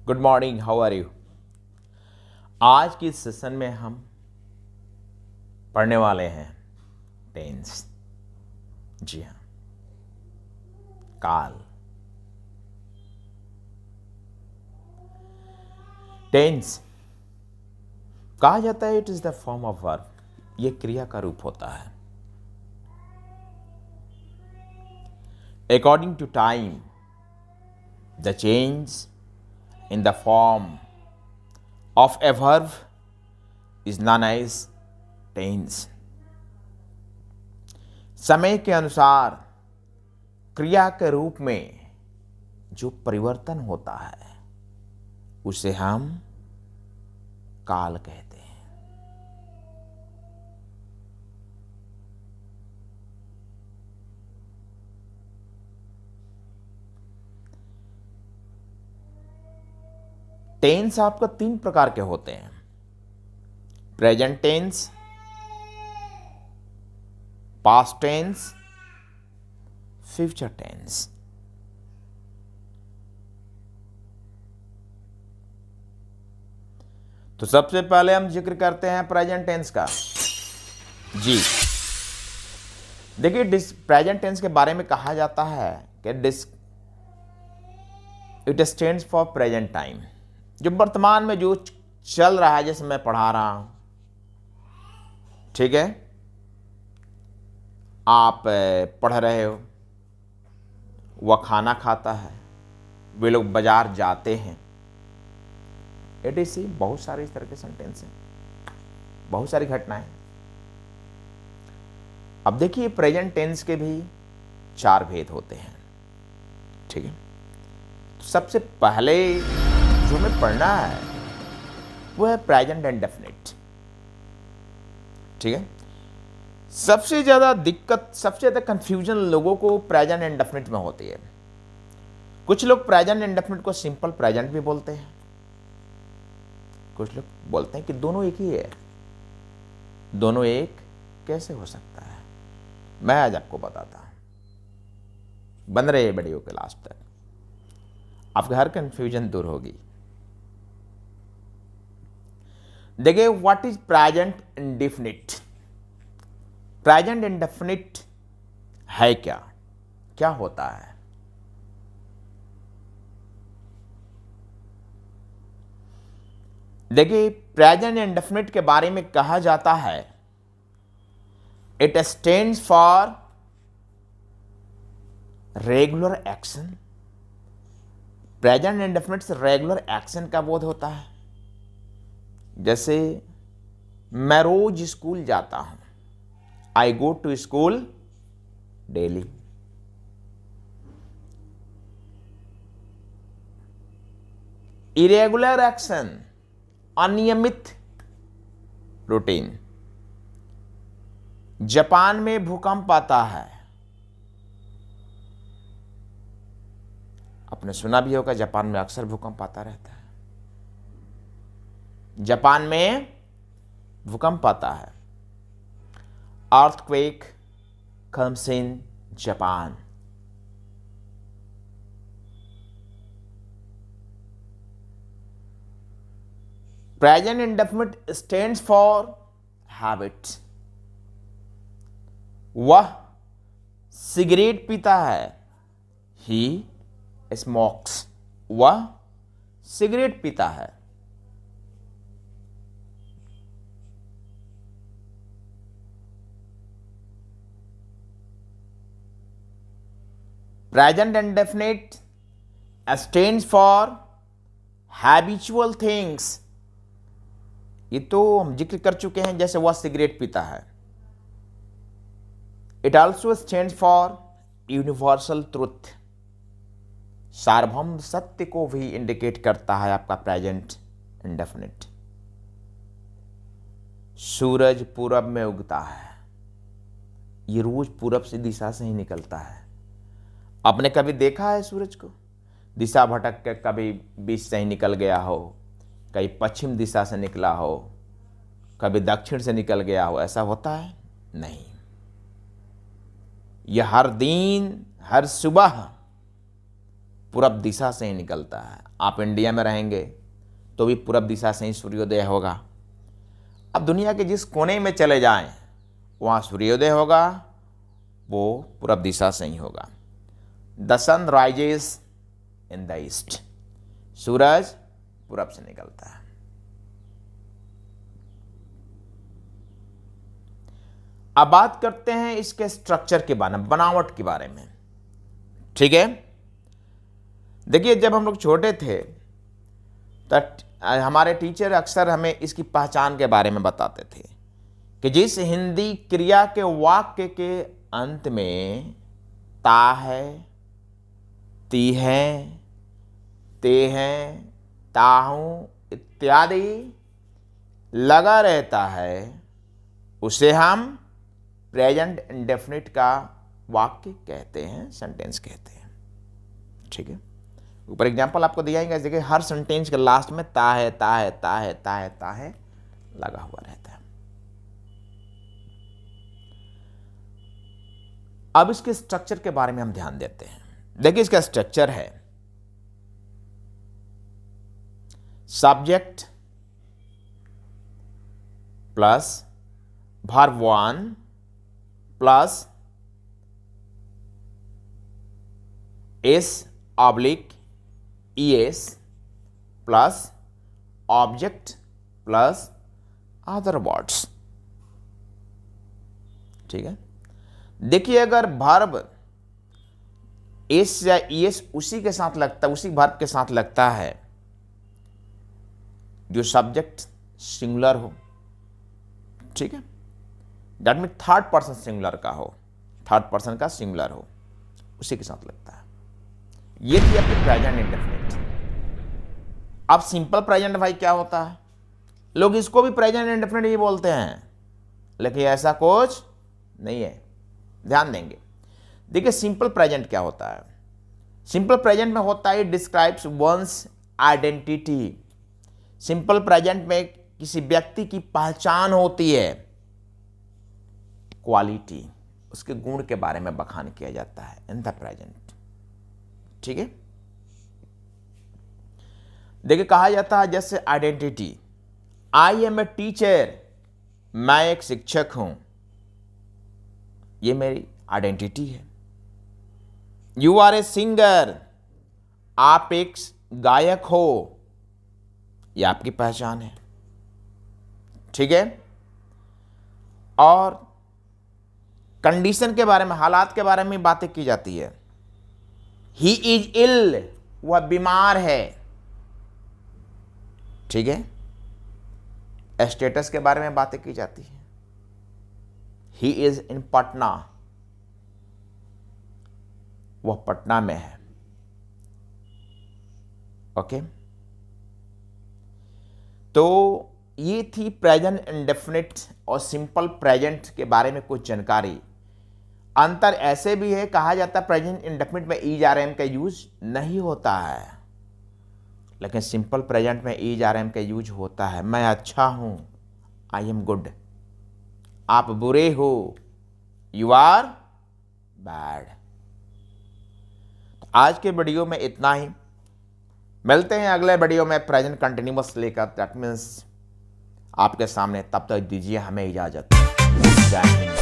Good morning, how are you. आज की session में हम पढ़ने वाले हैं टेंस। जी हाँ, काल। टेंस कहा जाता है it is the form of verb. यह क्रिया का रूप होता है। According to time the change in the form of a verb is known as tense। समय के अनुसार क्रिया के रूप में जो परिवर्तन होता है उसे हम काल कहते हैं। टेंस आपका 3 प्रकार के होते हैं। Present tense, past tense, future tense. तो सबसे पहले हम जिक्र करते हैं प्रेजेंट टेंस का। जी देखिए, प्रेजेंट टेंस के बारे में कहा जाता है कि it stands for present time. जो वर्तमान में जो चल रहा है, जैसे मैं पढ़ा रहा हूं, ठीक है, आप पढ़ रहे हो, वह खाना खाता है, वे लोग बाजार जाते हैं। एटीसी बहुत सारे इस तरह के सेंटेंस हैं, बहुत सारी घटनाएं। अब देखिए, प्रेजेंट टेंस के भी 4 भेद होते हैं, ठीक है। तो सबसे पहले जो हमें पढ़ना है वो है प्रेजेंट इंडेफिनिट, ठीक है। सबसे ज्यादा दिक्कत, सबसे ज्यादा कंफ्यूजन लोगों को प्रेजेंट इंडेफिनिट में होती है। कुछ लोग प्रेजेंट इंडेफिनिट को सिंपल प्रेजेंट भी बोलते हैं, कुछ लोग बोलते हैं कि दोनों एक ही है। दोनों एक कैसे हो सकता है, मैं आज आपको बताता हूं। बन रहे वीडियो के लास्ट तक, आपकी हर कंफ्यूजन दूर होगी। देखिए, what is present indefinite. Present indefinite है क्या, क्या होता है। देखिए, प्रेजेंट इंडेफिनिट के बारे में कहा जाता है it stands for regular action. Present indefinite से रेगुलर एक्शन का बोध होता है। जैसे मैं रोज स्कूल जाता हूं, I go to school daily. Irregular action, अनियमित रूटीन। जापान में भूकंप आता है, आपने सुना भी होगा, जापान में अक्सर भूकंप आता रहता है। जापान में भूकंप आता है। Earthquake comes in Japan. Present indefinite stands for habit. वह सिगरेट पीता है, ही स्मोक्स। वह सिगरेट पीता है। Present indefinite stands for habitual things. ये तो हम जिक्र कर चुके हैं, जैसे वह सिगरेट पीता है। It also stands for universal truth. सार्वभौम सत्य को भी इंडिकेट करता है आपका प्रेजेंट इंडेफिनिट। सूरज पूरब में उगता है, ये रोज पूरब से दिशा से ही निकलता है। आपने कभी देखा है सूरज को दिशा भटक के कभी बीच से ही निकल गया हो, कहीं पश्चिम दिशा से निकला हो, कभी दक्षिण से निकल गया हो? ऐसा होता है? नहीं। यह हर दिन, हर सुबह पूरब दिशा से ही निकलता है। आप इंडिया में रहेंगे तो भी पूरब दिशा से ही सूर्योदय होगा। अब दुनिया के जिस कोने में चले जाएं वहाँ सूर्योदय होगा, वो पूरब दिशा से ही होगा। The sun rises in the east, सूरज पूरब से निकलता है। अब बात करते हैं इसके स्ट्रक्चर के बारे में, बनावट के बारे में। ठीक है, देखिए जब हम लोग छोटे थे तो हमारे टीचर अक्सर हमें इसकी पहचान के बारे में बताते थे कि जिस हिंदी क्रिया के वाक्य के अंत में ता है, ती है, ते हैं, ताहूं इत्यादि लगा रहता है, उसे हम प्रेजेंट इंडेफिनिट का वाक्य कहते हैं, सेंटेंस कहते हैं। ठीक है, ऊपर एग्जांपल आपको दिया है, देखिए हर सेंटेंस के लास्ट में ता है, ता है, ता है, ता है, ता है लगा हुआ रहता है। अब इसके स्ट्रक्चर के बारे में हम ध्यान देते हैं। देखिए इसका स्ट्रक्चर है subject plus verb 1 plus s oblique e s plus object plus other words. ठीक है, देखिए अगर वर्ब एस या ईएस उसी के साथ लगता है, उसी वर्ब के साथ लगता है जो सब्जेक्ट सिंगुलर हो, ठीक है, that mean third person singular का हो, थर्ड पर्सन का सिंगुलर हो, उसी के साथ लगता है। ये थी आपकी प्रेजेंट इंडेफिनिट। अब सिंपल प्रेजेंट भाई क्या होता है? लोग इसको भी प्रेजेंट इंडेफिनिट ही बोलते हैं, लेकिन ऐसा कुछ नहीं है। ध्यान देंगे, देखिए सिंपल प्रेजेंट क्या होता है। सिंपल प्रेजेंट में होता है describes one's identity. Simple present में किसी व्यक्ति की पहचान होती है, क्वालिटी, उसके गुण के बारे में बखान किया जाता है इन द प्रेजेंट। ठीक है, देखिए कहा जाता है जैसे identity, I am a teacher, मैं एक शिक्षक हूं, ये मेरी आइडेंटिटी है। यू आर ए सिंगर, आप एक गायक हो, ये आपकी पहचान है। ठीक है, और कंडीशन के बारे में, हालात के बारे में बातें की जाती है। ही इज इल, वह बीमार है। ठीक है, स्टेटस के बारे में बातें की जाती है। ही इज इन पटना, वह पटना में है। ओके, तो ये थी प्रेजेंट इंडेफिनिट और सिंपल प्रेजेंट के बारे में कुछ जानकारी। अंतर ऐसे भी है, कहा जाता है प्रेजेंट इंडेफिनिट में ईज आर एम का यूज नहीं होता है, लेकिन सिंपल प्रेजेंट में ईज आर एम का यूज होता है। मैं अच्छा हूं, आई एम गुड। आप बुरे हो, यू आर बैड। आज के वीडियो में इतना ही, मिलते हैं अगले वीडियो में प्रेजेंट कंटिन्यूअस लेकर, दैट मीन्स आपके सामने। तब तक दीजिए हमें इजाजत। जय हिंद।